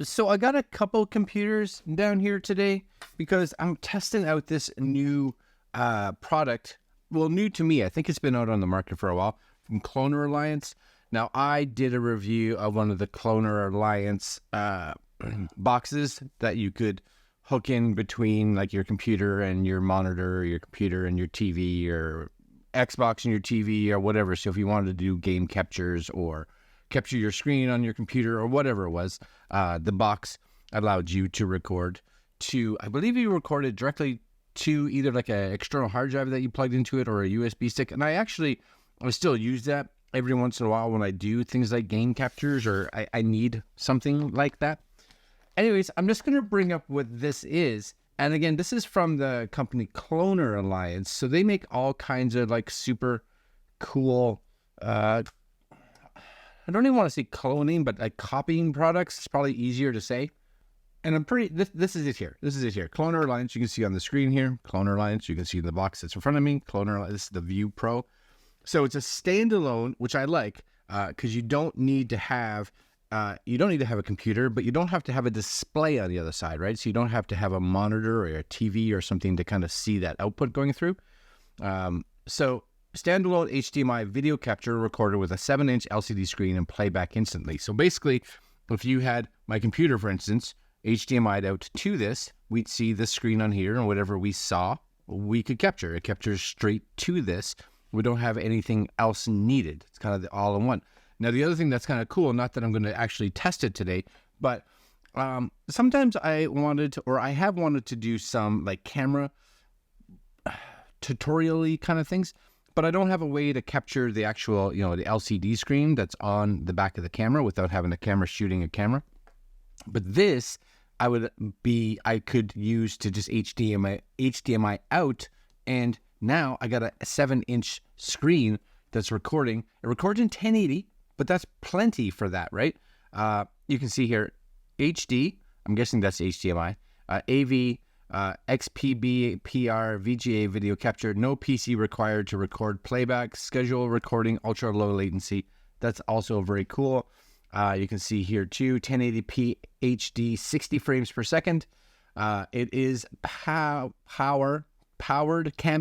So I got a couple computers down here today because I'm testing out this new product. Well, new to me. I think it's been out on the market for a while from Cloner Alliance. Now, I did a review of one of the Cloner Alliance boxes that you could hook in between like your computer and your monitor, or your computer and your TV, or Xbox and your TV, or whatever. So if you wanted to do game captures or capture your screen on your computer or whatever it was, the box allowed you to record to, I believe you recorded directly to either like an external hard drive that you plugged into it or a USB stick. And I still use that every once in a while when I do things like game captures or I need something like that. Anyways, I'm just going to bring up what this is. And again, this is from the company Cloner Alliance. So they make all kinds of like super cool, I don't even want to say cloning, but like copying products. It's probably easier to say. And this is it here. This is it here. Cloner Alliance, you can see on the screen here. Cloner Alliance, you can see in the box that's in front of me. Cloner Alliance, this is the ViewPro. So it's a standalone, which I like, because you don't need to have a computer, but you don't have to have a display on the other side, right? So you don't have to have a monitor or a TV or something to kind of see that output going through. So standalone HDMI video capture recorder with a 7-inch LCD screen and playback instantly. So basically, if you had my computer, for instance, HDMI'd out to this, we'd see the screen on here, and whatever we saw, we could capture. It captures straight to this. We don't have anything else needed. It's kind of the all-in-one. Now, the other thing that's kind of cool, not that I'm going to actually test it today, but sometimes I have wanted to do some like camera tutorial-y kind of things, but I don't have a way to capture the actual, the LCD screen that's on the back of the camera without having the camera shooting a camera. But this, I could use to just HDMI out, and now I got a 7-inch screen that's recording. It records in 1080, but that's plenty for that, right? You can see here, HD, I'm guessing that's HDMI, AV, XPB, PR, VGA video capture, no PC required to record playback, schedule recording, ultra low latency. That's also very cool. You can see here too, 1080p HD, 60 frames per second. It is can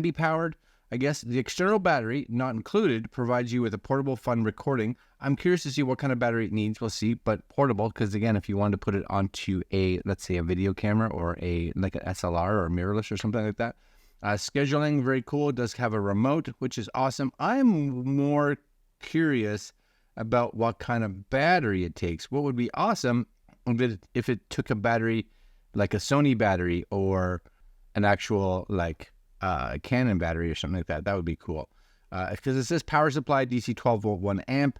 be powered. I guess the external battery, not included, provides you with a portable, fun recording. I'm curious to see what kind of battery it needs. We'll see, but portable, because again, if you want to put it onto let's say a video camera or like an SLR or a mirrorless or something like that. Scheduling, very cool. It does have a remote, which is awesome. I'm more curious about what kind of battery it takes. What would be awesome if it took a battery like a Sony battery or an actual like Canon battery or something like that. That would be cool. Because it says power supply, DC 12 volt, 1 amp.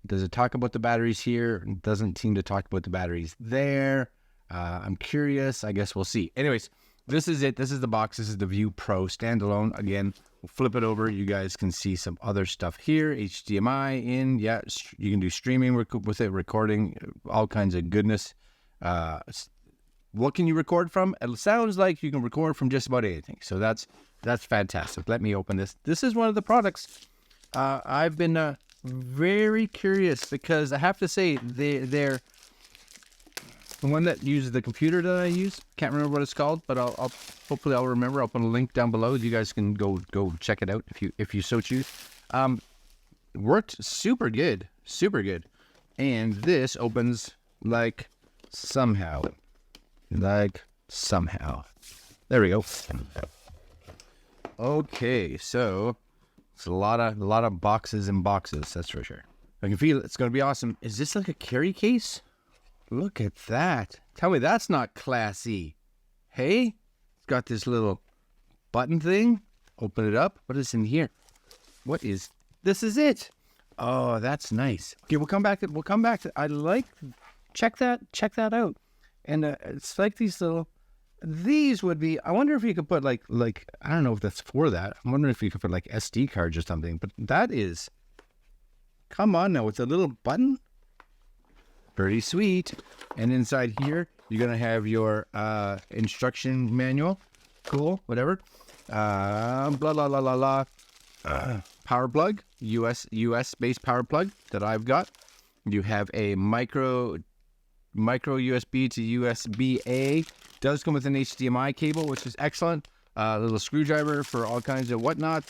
Does it talk about the batteries here? It doesn't seem to talk about the batteries there. I'm curious. I guess we'll see. Anyways, this is it. This is the box. This is the ViewPro standalone. Again, we'll flip it over. You guys can see some other stuff here. HDMI in. Yeah, you can do streaming with it, recording, all kinds of goodness. What can you record from? It sounds like you can record from just about anything. So that's fantastic. Let me open this. This is one of the products I've been very curious, because I have to say they're the one that uses the computer that I use. Can't remember what it's called, but hopefully I'll remember. I'll put a link down below. You guys can go check it out if you so choose. Worked super good, and this opens like somehow. There we go. Okay, so it's a lot of boxes and boxes, that's for sure. I can feel it. It's going to be awesome. Is this like a carry case? Look at that. Tell me that's not classy. Hey, it's got this little button thing. Open it up. What is in here? This is it. Oh, that's nice. Okay, we'll come back to I like, check that out. And it's like these would be, I wonder if you could put like, I don't know if that's for that. I'm wondering if you could put like SD cards or something, but that is, come on now, with a little button. Pretty sweet. And inside here, you're going to have your instruction manual. Cool, whatever. Blah, blah, blah, blah, blah. Power plug, US-based power plug that I've got. You have a micro micro USB to USB-A. Does come with an HDMI cable, which is excellent. A little screwdriver for all kinds of whatnot.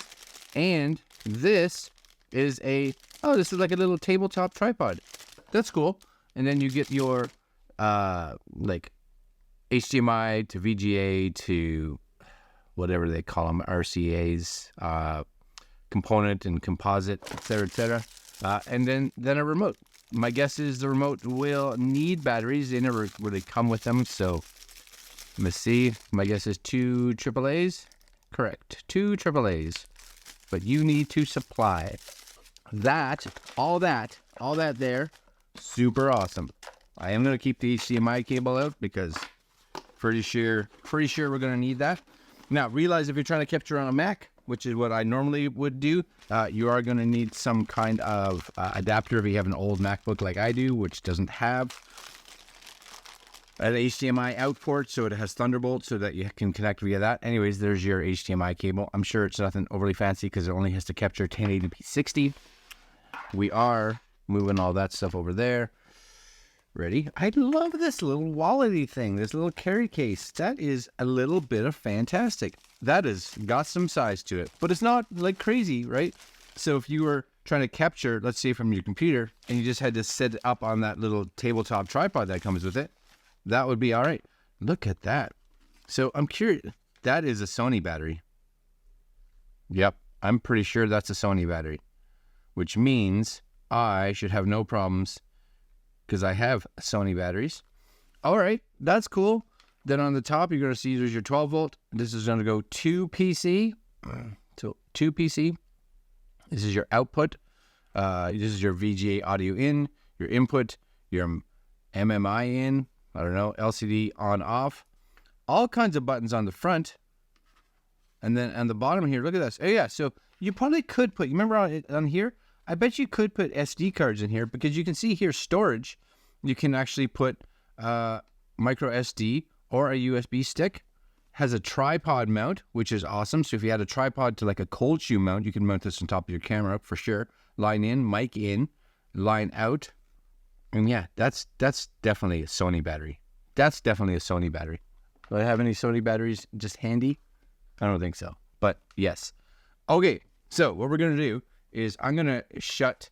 And this is this is like a little tabletop tripod. That's cool. And then you get your like HDMI to VGA to whatever they call them, RCAs, component and composite, etc., etc. And then a remote. My guess is the remote will need batteries. They never really come with them, so let's see. My guess is 2 AAAs. Correct, 2 AAAs. But you need to supply all that there. Super awesome. I am going to keep the HDMI cable out because pretty sure we're going to need that. Now, realize if you're trying to capture on a Mac, which is what I normally would do, you are going to need some kind of adapter if you have an old MacBook like I do, which doesn't have an HDMI out port, so it has Thunderbolt so that you can connect via that. Anyways, there's your HDMI cable. I'm sure it's nothing overly fancy because it only has to capture 1080p 60. We are moving all that stuff over there. Ready? I love this little wallety thing, this little carry case. That is a little bit of fantastic. That has got some size to it, but it's not like crazy, right? So if you were trying to capture, let's say from your computer, and you just had to set it up on that little tabletop tripod that comes with it, that would be all right. Look at that. So I'm curious, that is a Sony battery. Yep, I'm pretty sure that's a Sony battery, which means I should have no problems because I have Sony batteries. All right, that's cool. Then on the top, you're going to see there's your 12 volt. This is going to go to PC. So to PC. This is your output. This is your VGA audio in, your input, your MMI in, I don't know, LCD on off. All kinds of buttons on the front. And then on the bottom here, look at this. Oh yeah, so you probably could put, you remember on here? I bet you could put SD cards in here because you can see here storage. You can actually put micro SD or a USB stick. Has a tripod mount, which is awesome. So if you had a tripod to like a cold shoe mount, you can mount this on top of your camera for sure. Line in, mic in, line out. And yeah, that's definitely a Sony battery. That's definitely a Sony battery. Do I have any Sony batteries just handy? I don't think so, but yes. Okay, so what we're going to do is I'm going to shut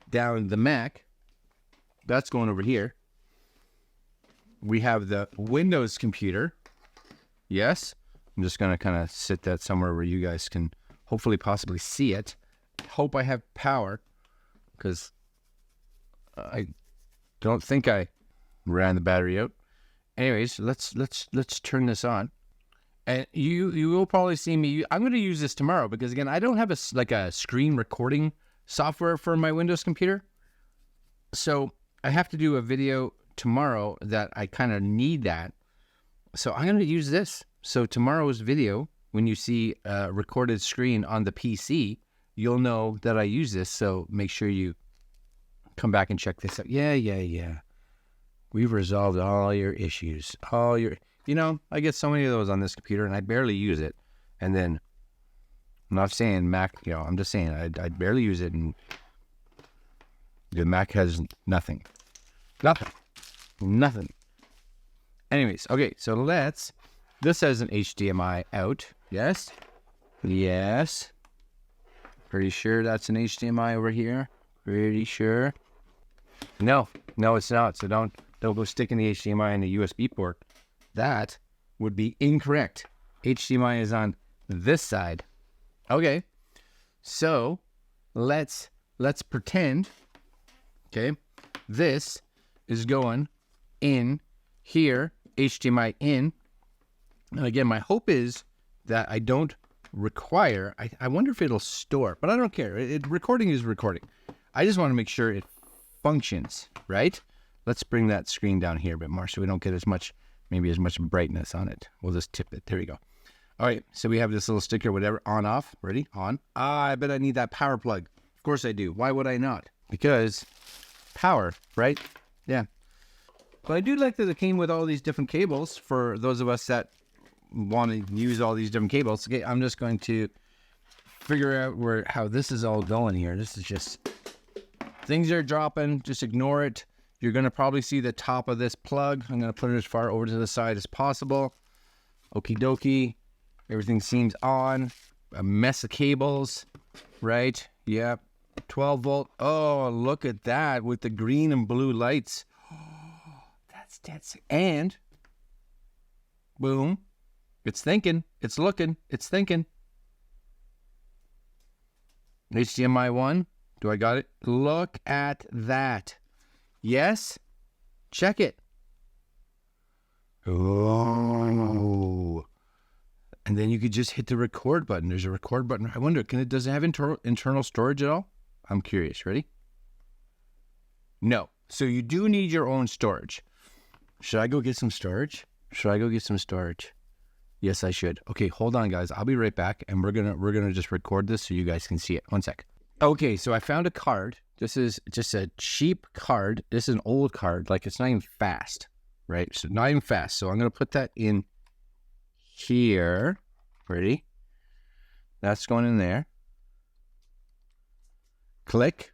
down the Mac. That's going over here. We have the Windows computer. Yes. I'm just going to kind of sit that somewhere where you guys can hopefully possibly see it. Hope I have power because I don't think I ran the battery out. Anyways, let's turn this on. And you will probably see me. I'm going to use this tomorrow because again, I don't have a screen recording software for my Windows computer. So I have to do a video tomorrow that I kind of need that. So I'm going to use this. So tomorrow's video, when you see a recorded screen on the PC, you'll know that I use this. So make sure you come back and check this out. Yeah. We've resolved all your issues, you know, I get so many of those on this computer and I barely use it. And then I'm not saying Mac, you know, I'm just saying I barely use it and the Mac has nothing. Anyways, okay, so this has an HDMI out. Yes. Pretty sure that's an HDMI over here. Pretty sure. No, it's not. So don't go sticking the HDMI in the USB port. That would be incorrect. HDMI is on this side. Okay, so let's pretend, okay, this is going in here, HDMI in. And again, my hope is that I don't require, I wonder if it'll store, but I don't care. Recording is recording. I just want to make sure it functions, right? Let's bring that screen down here a bit more so we don't get as much brightness on it. We'll just tip it. There we go. All right, so we have this little sticker, whatever, on, off. Ready? On. I bet I need that power plug. Of course I do. Why would I not? Because power, right? Yeah. But I do like that it came with all these different cables for those of us that want to use all these different cables. Okay, I'm just going to figure out how this is all going here. This is just, things are dropping. Just ignore it. You're going to probably see the top of this plug. I'm going to put it as far over to the side as possible. Okie dokie. Everything seems on. A mess of cables, right? Yep. 12 volt. Oh, look at that with the green and blue lights. Oh, that's and boom. It's thinking. It's looking. It's thinking. HDMI 1. Do I got it? Look at that. Yes. Check it. Oh. And then you could just hit the record button. There's a record button. I wonder, does it have internal storage at all? I'm curious. Ready? No. So you do need your own storage. Should I go get some storage? Yes, I should. Okay, hold on, guys. I'll be right back, and we're gonna just record this so you guys can see it. 1 sec. Okay, so I found a card. This is just a cheap card. This is an old card. Like, it's not even fast, right? So not even fast. So I'm gonna put that in here. Ready? That's going in there. Click.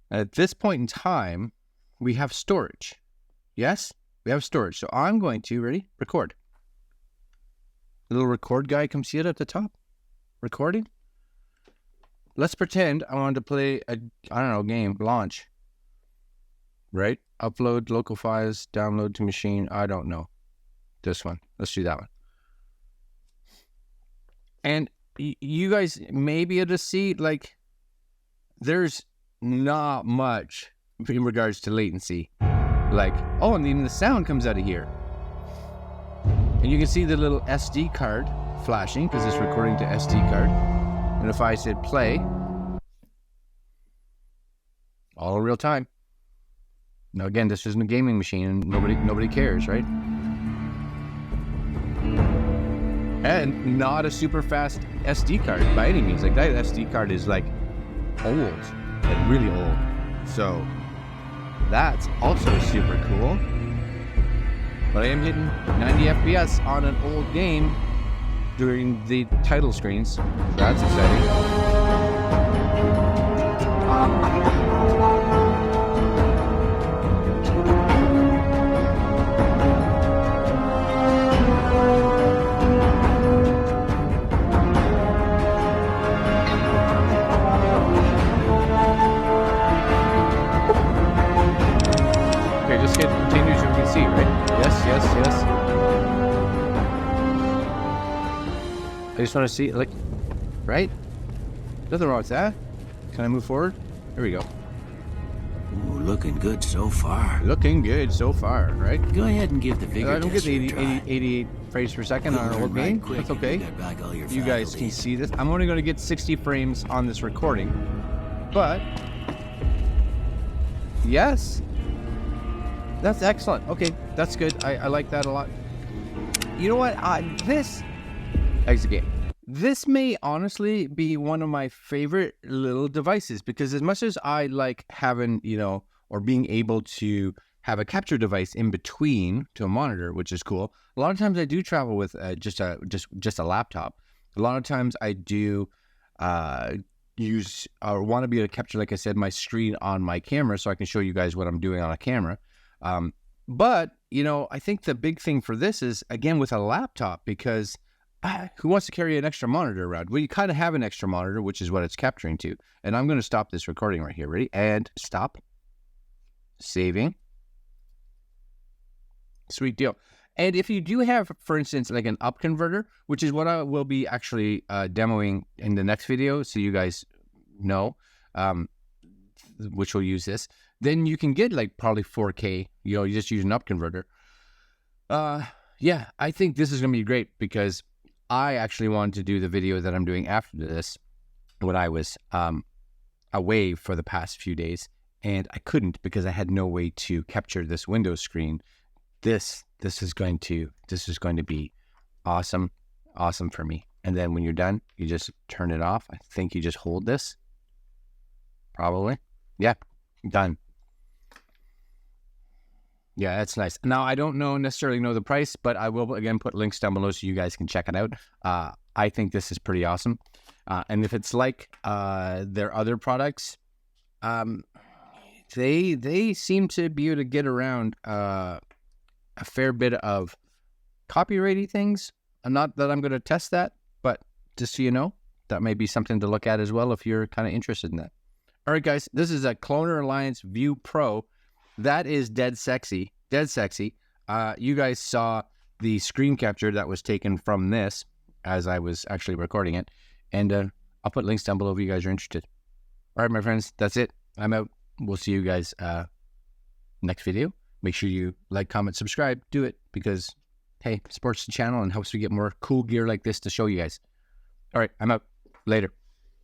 At this point in time, we have storage. Yes, we have storage. So I'm going to, ready? Record. The little record guy, come see it at the top. Recording. Let's pretend I wanted to play a, I don't know, game. Launch. Right? Upload local files, download to machine. I don't know. This one. Let's do that one. And you guys may be able to see, like, there's not much in regards to latency. Like, oh, and even the sound comes out of here. And you can see the little SD card flashing because it's recording to SD card. And if I said play, all in real time. Now again, this isn't a gaming machine and nobody cares, right? And not a super fast SD card by any means. Like, that SD card is like old, like really old. So that's also super cool. But I am hitting 90 FPS on an old game during the title screens. So that's exciting. Okay, just hit continue so we can see, right? Yes. I just want to see, like, right? Nothing wrong with that. Can I move forward? Here we go. Ooh, looking good so far. Looking good so far, right? Go ahead and give the vigor I don't get test the a try. 88 frames per second on an old game. That's okay. You guys can see this. I'm only going to get 60 frames on this recording. But, yes. That's excellent. Okay, that's good. I like that a lot. You know what? This exit game. This may honestly be one of my favorite little devices because as much as I like having, you know, or being able to have a capture device in between to a monitor, which is cool. A lot of times I do travel with just a laptop. A lot of times I do use or want to be able to capture, like I said, my screen on my camera so I can show you guys what I'm doing on a camera. But, you know, I think the big thing for this is, again, with a laptop, because who wants to carry an extra monitor around? Well, you kind of have an extra monitor, which is what it's capturing to. And I'm going to stop this recording right here. Ready? And stop. Saving. Sweet deal. And if you do have, for instance, like an up converter, which is what I will be actually demoing in the next video, so you guys know, which will use this, then you can get like probably 4K, you know, you just use an up converter. Yeah, I think this is going to be great because I actually wanted to do the video that I'm doing after this when I was away for the past few days, and I couldn't because I had no way to capture this Windows screen. This is going to be awesome for me. And then when you're done, you just turn it off. I think you just hold this. Probably. Yeah, done. Yeah, that's nice. Now, I don't necessarily know the price, but I will, again, put links down below so you guys can check it out. I think this is pretty awesome. And if it's like their other products, they seem to be able to get around a fair bit of copyrighty things. Not that I'm going to test that, but just so you know, that may be something to look at as well if you're kind of interested in that. All right, guys, this is a Cloner Alliance ViewPro. That is dead sexy, dead sexy. You guys saw the screen capture that was taken from this as I was actually recording it, and I'll put links down below if you guys are interested. All right, my friends, that's it. I'm out. We'll see you guys next video. Make sure you like, comment, subscribe. Do it because, hey, supports the channel and helps me get more cool gear like this to show you guys. All right, I'm out. Later.